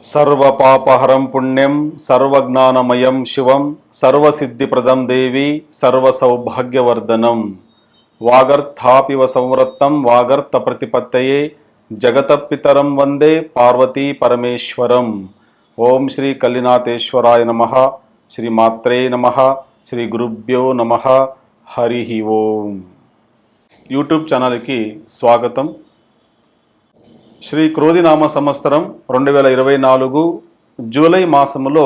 సర్వపాపహరం పుణ్యం సర్వజ్ఞానమయం శివం సర్వసిద్ధిప్రదం దేవి సర్వసౌభాగ్యవర్ధనం వాగర్థాపివ సంవృత్తం వాగర్థ ప్రతిపత్తయే జగతపితరం వందే పార్వతీ పరమేశ్వరం. ఓం శ్రీ కల్లినాథేశ్వరాయ నమః. శ్రీ మాత్రే నమః. శ్రీ గురుభ్యో నమః. హరి ఓం. యూట్యూబ్ ఛానల్కి స్వాగతం. శ్రీ క్రోధినామ సంవత్సరం 2024 జూలై మాసములో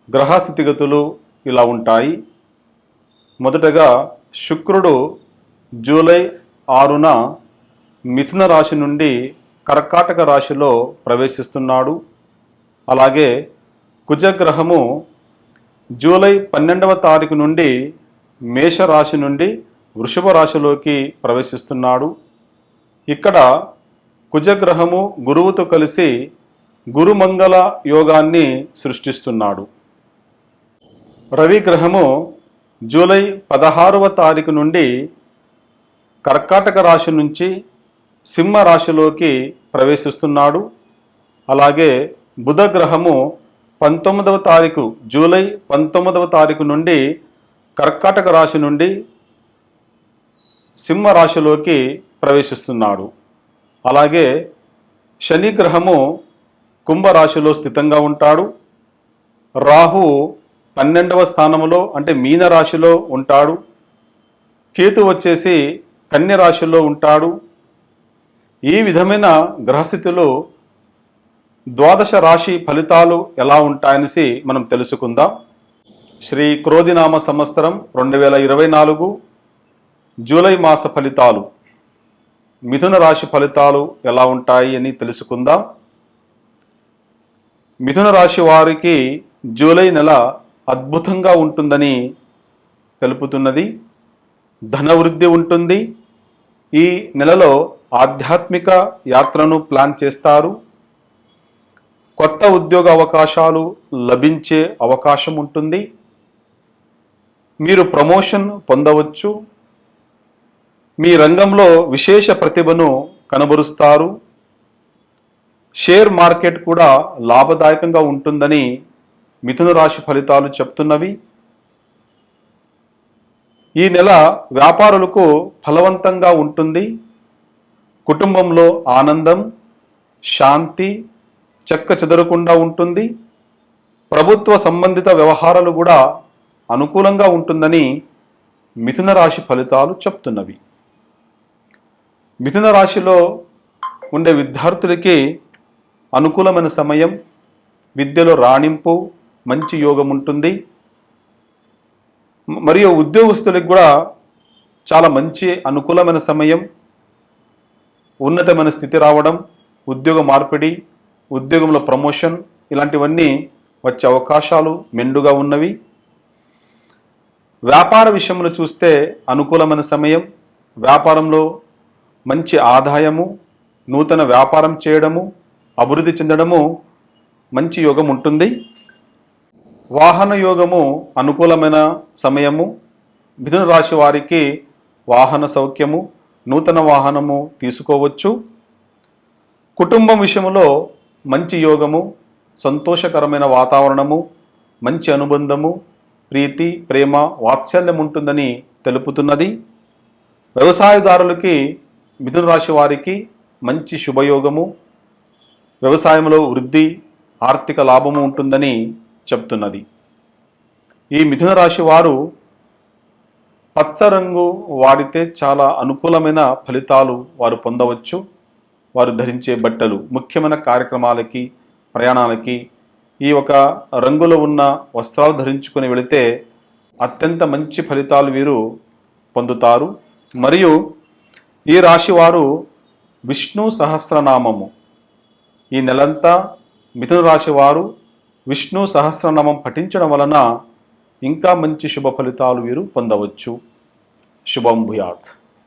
గ్రహ స్థితిగతులు ఇలా ఉంటాయి. మొదటగా శుక్రుడు జూలై 6న మిథున రాశి నుండి కర్కాటక రాశిలో ప్రవేశిస్తున్నాడు. అలాగే కుజగ్రహము జూలై 12వ తారీఖు నుండి మేషరాశి నుండి వృషభ రాశిలోకి ప్రవేశిస్తున్నాడు. ఇక్కడ కుజగ్రహము గురువుతో కలిసి గురుమంగళ యోగాన్ని సృష్టిస్తున్నాడు. రవి గ్రహము జూలై 16వ తారీఖు నుండి కర్కాటక రాశి నుంచి సింహ రాశిలోకి ప్రవేశిస్తున్నాడు. అలాగే బుధ గ్రహము 19వ తారీఖు జూలై 19వ తారీఖు నుండి కర్కాటక రాశి నుండి సింహ రాశిలోకి ప్రవేశిస్తున్నాడు. అలాగే శని గ్రహము కుంభరాశిలో స్థితంగా ఉంటాడు. రాహు 12వ స్థానంలో అంటే మీన రాశిలో ఉంటాడు. కేతు వచ్చేసి కన్య రాశిలో ఉంటాడు. ఈ విధమైన గ్రహస్థితిలో ద్వాదశ రాశి ఫలితాలు ఎలా ఉంటాయనేసి మనం తెలుసుకుందాం. శ్రీ క్రోధినామ సంవత్సరం 2024 జూలై మాస ఫలితాలు, మిథున రాశి ఫలితాలు ఎలా ఉంటాయి అని తెలుసుకుందాం. మిథున రాశి వారికి జూలై నెల అద్భుతంగా ఉంటుందని తెలుపుతున్నది. ధనవృద్ధి ఉంటుంది. ఈ నెలలో ఆధ్యాత్మిక యాత్రను ప్లాన్ చేస్తారు. కొత్త ఉద్యోగ అవకాశాలు లభించే అవకాశం ఉంటుంది. మీరు ప్రమోషన్ పొందవచ్చు. మీ రంగంలో విశేష ప్రతిభను కనబరుస్తారు. షేర్ మార్కెట్ కూడా లాభదాయకంగా ఉంటుందని మిథున రాశి ఫలితాలు చెప్తున్నవి. ఈ నెల వ్యాపారులకు ఫలవంతంగా ఉంటుంది. కుటుంబంలో ఆనందం, శాంతి చెక్కచెదరకుండా ఉంటుంది. ప్రభుత్వ సంబంధిత వ్యవహారాలు కూడా అనుకూలంగా ఉంటుందని మిథున రాశి ఫలితాలు చెప్తున్నవి. మిథున రాశిలో ఉండే విద్యార్థులకి అనుకూలమైన సమయం. విద్యలో రాణింపు, మంచి యోగం ఉంటుంది. మరియు ఉద్యోగస్తులకు కూడా చాలా మంచి అనుకూలమైన సమయం. ఉన్నతమైన స్థితి రావడం, ఉద్యోగ మార్పిడి, ఉద్యోగంలో ప్రమోషన్ ఇలాంటివన్నీ వచ్చే అవకాశాలు మెండుగా ఉన్నవి. వ్యాపార విషయంలో చూస్తే అనుకూలమైన సమయం. వ్యాపారంలో మంచి ఆదాయము, నూతన వ్యాపారం చేయడము, అభివృద్ధి చెందడము మంచి యోగం ఉంటుంది. వాహన యోగము అనుకూలమైన సమయము. మిథున రాశి వారికి వాహన సౌఖ్యము, నూతన వాహనము తీసుకోవచ్చు. కుటుంబం విషయంలో మంచి యోగము, సంతోషకరమైన వాతావరణము, మంచి అనుబంధము, ప్రీతి, ప్రేమ, వాత్సల్యం ఉంటుందని తెలుపుతున్నది. వ్యవసాయదారులకి మిథున రాశి వారికి మంచి శుభయోగము, వ్యవసాయంలో వృద్ధి, ఆర్థిక లాభము ఉంటుందని చెప్తున్నది. ఈ మిథున రాశి వారు పచ్చ రంగు వాడితే చాలా అనుకూలమైన ఫలితాలు వారు పొందవచ్చు. వారు ధరించే బట్టలు ముఖ్యమైన కార్యక్రమాలకి, ప్రయాణాలకి ఈ ఒక రంగులో ఉన్న వస్త్రాలు ధరించుకొని వెళితే అత్యంత మంచి ఫలితాలు వీరు పొందుతారు. మరియు ఈ రాశి వారు విష్ణు సహస్రనామము ఈ నెలంతా మిథున రాశి వారు విష్ణు సహస్రనామం పఠించడం వలన ఇంకా మంచి శుభ ఫలితాలు వీరు పొందవచ్చు. శుభం భూయాత్.